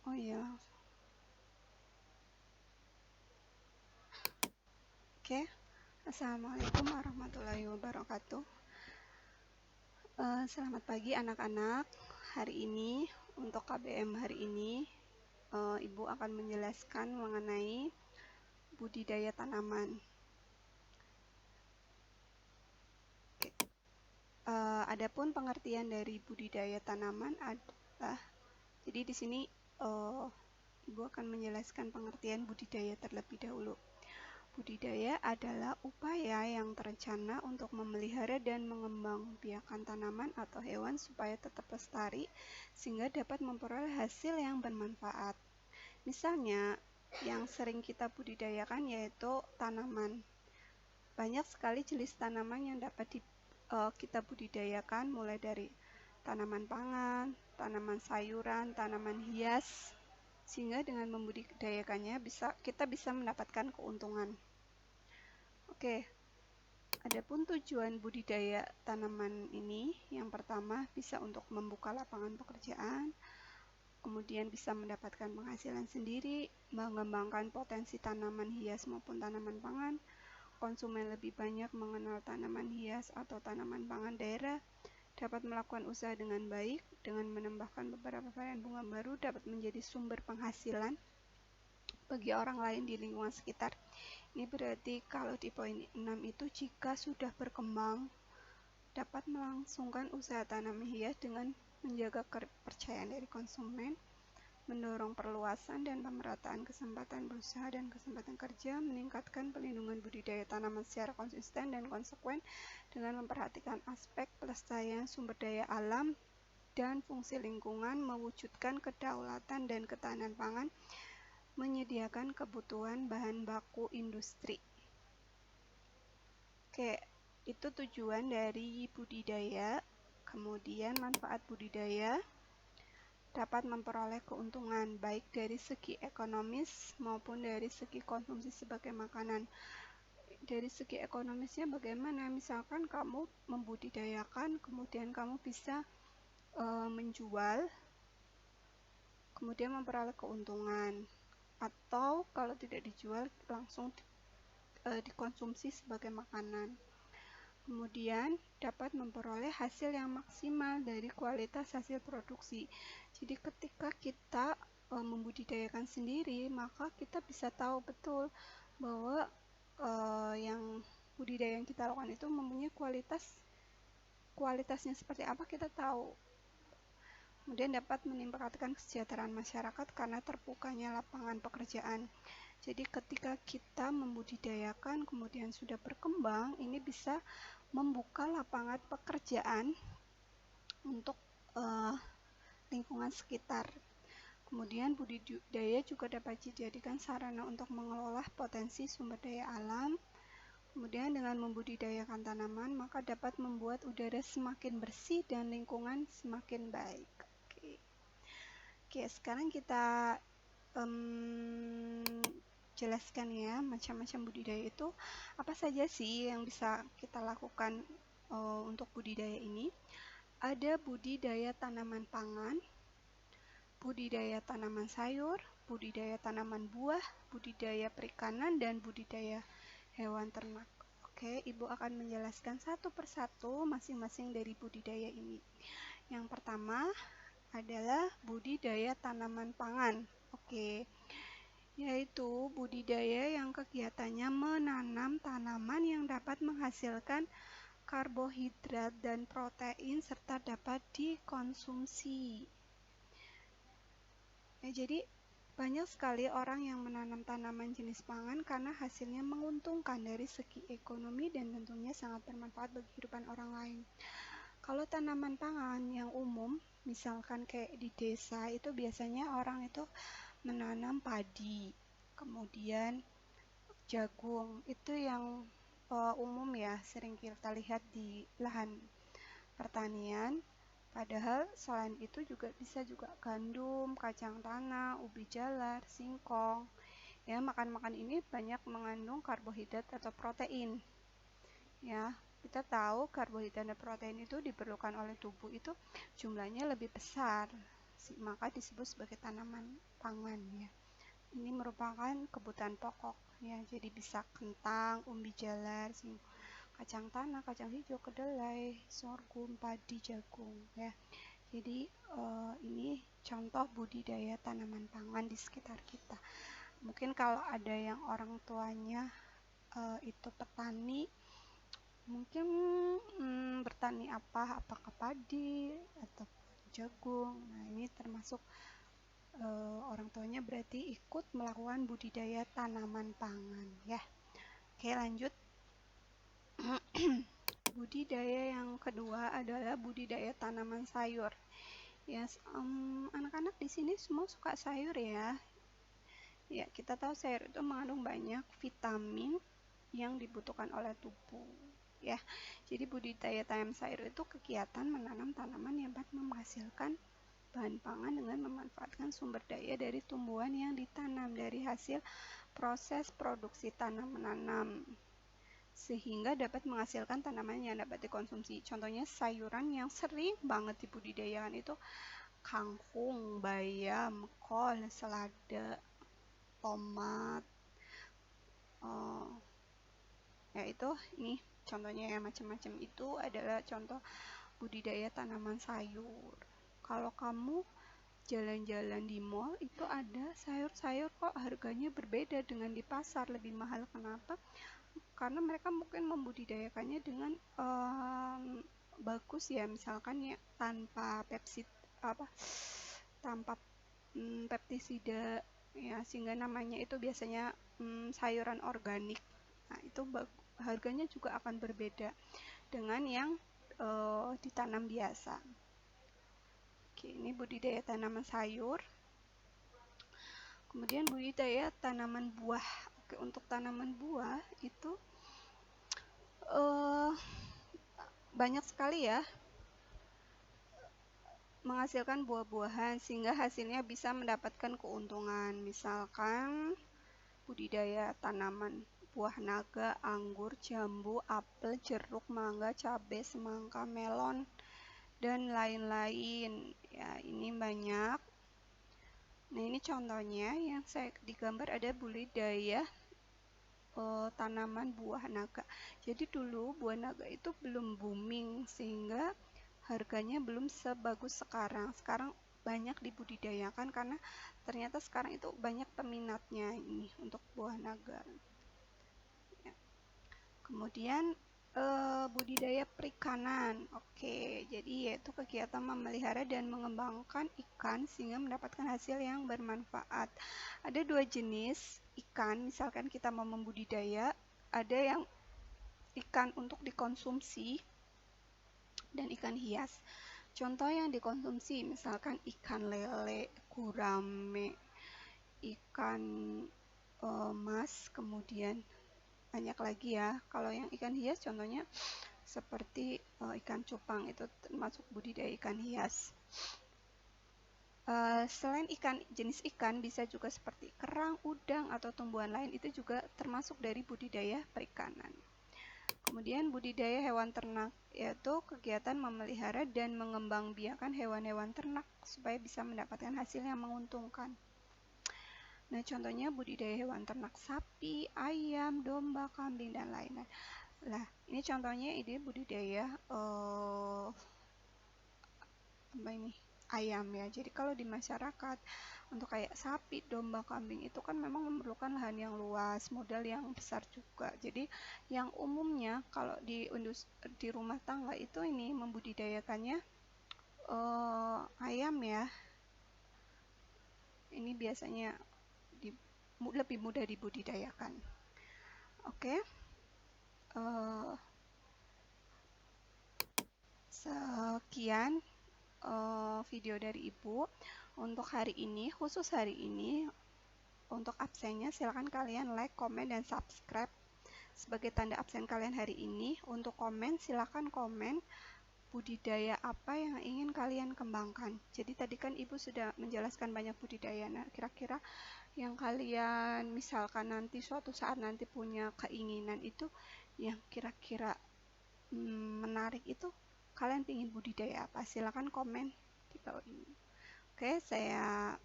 Oh iya, oke. Assalamualaikum warahmatullahi wabarakatuh. Selamat pagi anak-anak. Hari ini, untuk KBM hari ini, Ibu akan menjelaskan mengenai budidaya tanaman. Oke. Adapun pengertian dari budidaya tanaman adalah, jadi di sini Ibu akan menjelaskan pengertian budidaya terlebih dahulu. Budidaya adalah upaya yang terencana untuk memelihara dan mengembangbiakan tanaman atau hewan supaya tetap lestari sehingga dapat memperoleh hasil yang bermanfaat. Misalnya, yang sering kita budidayakan yaitu tanaman. Banyak sekali jenis tanaman yang dapat kita budidayakan, mulai dari tanaman pangan, tanaman sayuran, tanaman hias, sehingga dengan membudidayakannya kita bisa mendapatkan keuntungan. Oke, adapun tujuan budidaya tanaman ini, yang pertama bisa untuk membuka lapangan pekerjaan, kemudian bisa mendapatkan penghasilan sendiri, mengembangkan potensi tanaman hias maupun tanaman pangan, konsumen lebih banyak mengenal tanaman hias atau tanaman pangan daerah, dapat melakukan usaha dengan baik, dengan menambahkan beberapa varian bunga baru dapat menjadi sumber penghasilan bagi orang lain di lingkungan sekitar. Ini berarti kalau di poin 6 itu jika sudah berkembang dapat melangsungkan usaha tanaman hias dengan menjaga kepercayaan dari konsumen, mendorong perluasan dan pemerataan kesempatan berusaha dan kesempatan kerja, meningkatkan pelindungan budidaya tanaman secara konsisten dan konsekuen dengan memperhatikan aspek pelestarian sumber daya alam dan fungsi lingkungan, mewujudkan kedaulatan dan ketahanan pangan, menyediakan kebutuhan bahan baku industri. Oke, itu tujuan dari budidaya. Kemudian manfaat budidaya dapat memperoleh keuntungan baik dari segi ekonomis maupun dari segi konsumsi sebagai makanan. Dari segi ekonomisnya bagaimana? Misalkan kamu membudidayakan, kemudian kamu bisa menjual, kemudian memperoleh keuntungan. Atau kalau tidak dijual, langsung dikonsumsi sebagai makanan. Kemudian dapat memperoleh hasil yang maksimal dari kualitas hasil produksi. Jadi ketika kita membudidayakan sendiri, maka kita bisa tahu betul bahwa yang budidaya yang kita lakukan itu mempunyai kualitasnya seperti apa kita tahu. Kemudian dapat meningkatkan kesejahteraan masyarakat karena terbukanya lapangan pekerjaan. Jadi ketika kita membudidayakan kemudian sudah berkembang, ini bisa membuka lapangan pekerjaan untuk lingkungan sekitar. Kemudian budidaya juga dapat dijadikan sarana untuk mengelola potensi sumber daya alam. Kemudian dengan membudidayakan tanaman, maka dapat membuat udara semakin bersih dan lingkungan semakin baik. Oke, sekarang kita jelaskan ya macam-macam budidaya itu apa saja sih yang bisa kita lakukan untuk budidaya ini. Ada budidaya tanaman pangan, budidaya tanaman sayur, budidaya tanaman buah, budidaya perikanan, dan budidaya hewan ternak. Oke, Ibu akan menjelaskan satu persatu masing-masing dari budidaya ini. Yang pertama adalah budidaya tanaman pangan. Oke, yaitu budidaya yang kegiatannya menanam tanaman yang dapat menghasilkan karbohidrat dan protein serta dapat dikonsumsi. Jadi banyak sekali orang yang menanam tanaman jenis pangan karena hasilnya menguntungkan dari segi ekonomi dan tentunya sangat bermanfaat bagi kehidupan orang lain. Kalau tanaman pangan yang umum, misalkan kayak di desa itu biasanya orang itu menanam padi, kemudian jagung, itu yang umum ya, sering kita lihat di lahan pertanian. Padahal selain itu juga bisa juga gandum, kacang tanah, ubi jalar, singkong. Ya, makan-makan ini banyak mengandung karbohidrat atau protein. Ya, kita tahu karbohidrat dan protein itu diperlukan oleh tubuh itu jumlahnya lebih besar maka disebut sebagai tanaman pangan ya. Ini merupakan kebutuhan pokok ya, jadi bisa kentang, umbi jalar, kacang tanah, kacang hijau, kedelai, sorghum, padi, jagung ya. Jadi ini contoh budidaya tanaman pangan di sekitar kita. Mungkin kalau ada yang orang tuanya itu petani, mungkin bertani apakah padi atau jagung. Nah, ini termasuk orang tuanya berarti ikut melakukan budidaya tanaman pangan ya. Oke, lanjut. Budidaya yang kedua adalah budidaya tanaman sayur. Yes, anak-anak di sini semua suka sayur ya. Ya, kita tahu sayur itu mengandung banyak vitamin yang dibutuhkan oleh tubuh. Ya, jadi budidaya tanam sayur itu kegiatan menanam tanaman yang dapat menghasilkan bahan pangan dengan memanfaatkan sumber daya dari tumbuhan yang ditanam dari hasil proses produksi tanam menanam, sehingga dapat menghasilkan tanaman yang dapat dikonsumsi. Contohnya sayuran yang sering banget dibudidayakan itu kangkung, bayam, kol, selada, tomat, yaitu ini contohnya ya, macam-macam. Itu adalah contoh budidaya tanaman sayur. Kalau kamu jalan-jalan di mall itu ada sayur-sayur kok harganya berbeda dengan di pasar, lebih mahal. Kenapa? Karena mereka mungkin membudidayakannya dengan bagus ya, misalkan ya tanpa pestisida ya, sehingga namanya itu biasanya sayuran organik. Nah, itu harganya juga akan berbeda dengan yang ditanam biasa. Oke, ini budidaya tanaman sayur. Kemudian budidaya tanaman buah. Oke, untuk tanaman buah itu banyak sekali ya menghasilkan buah-buahan sehingga hasilnya bisa mendapatkan keuntungan. Misalkan budidaya tanaman buah naga, anggur, jambu, apel, jeruk, mangga, cabai, semangka, melon, dan lain-lain. Ya, ini banyak. Nah, ini contohnya yang saya digambar ada budidaya tanaman buah naga. Jadi dulu buah naga itu belum booming sehingga harganya belum sebagus sekarang. Sekarang banyak dibudidayakan karena ternyata sekarang itu banyak peminatnya ini untuk buah naga. Ya. Kemudian budidaya perikanan. Oke, jadi yaitu kegiatan memelihara dan mengembangkan ikan sehingga mendapatkan hasil yang bermanfaat. Ada dua jenis ikan, misalkan kita mau membudidaya, ada yang ikan untuk dikonsumsi dan ikan hias. Contoh yang dikonsumsi misalkan ikan lele, gurame, ikan mas, kemudian banyak lagi ya. Kalau yang ikan hias contohnya seperti ikan cupang, itu termasuk budidaya ikan hias. Selain jenis ikan bisa juga seperti kerang, udang, atau tumbuhan lain, itu juga termasuk dari budidaya perikanan. Kemudian budidaya hewan ternak, yaitu kegiatan memelihara dan mengembangbiakan hewan-hewan ternak supaya bisa mendapatkan hasil yang menguntungkan. Nah, contohnya budidaya hewan ternak sapi, ayam, domba, kambing, dan lain-lain. Nah, ini contohnya ide budidaya ayam ya. Jadi kalau di masyarakat untuk kayak sapi, domba, kambing itu kan memang memerlukan lahan yang luas, modal yang besar juga. Jadi yang umumnya kalau di rumah tangga itu ini membudidayakannya ayam ya. Ini biasanya lebih mudah dibudidayakan. Oke. Sekian video dari Ibu untuk hari ini, khusus hari ini. Untuk absennya silakan kalian like, komen, dan subscribe sebagai tanda absen kalian hari ini. Untuk komen silakan komen budidaya apa yang ingin kalian kembangkan. Jadi tadi kan Ibu sudah menjelaskan banyak budidaya. Nah, kira-kira yang kalian misalkan nanti suatu saat nanti punya keinginan itu yang kira-kira menarik itu, kalian ingin budidaya apa? Silakan komen di bawah ini. Oke, saya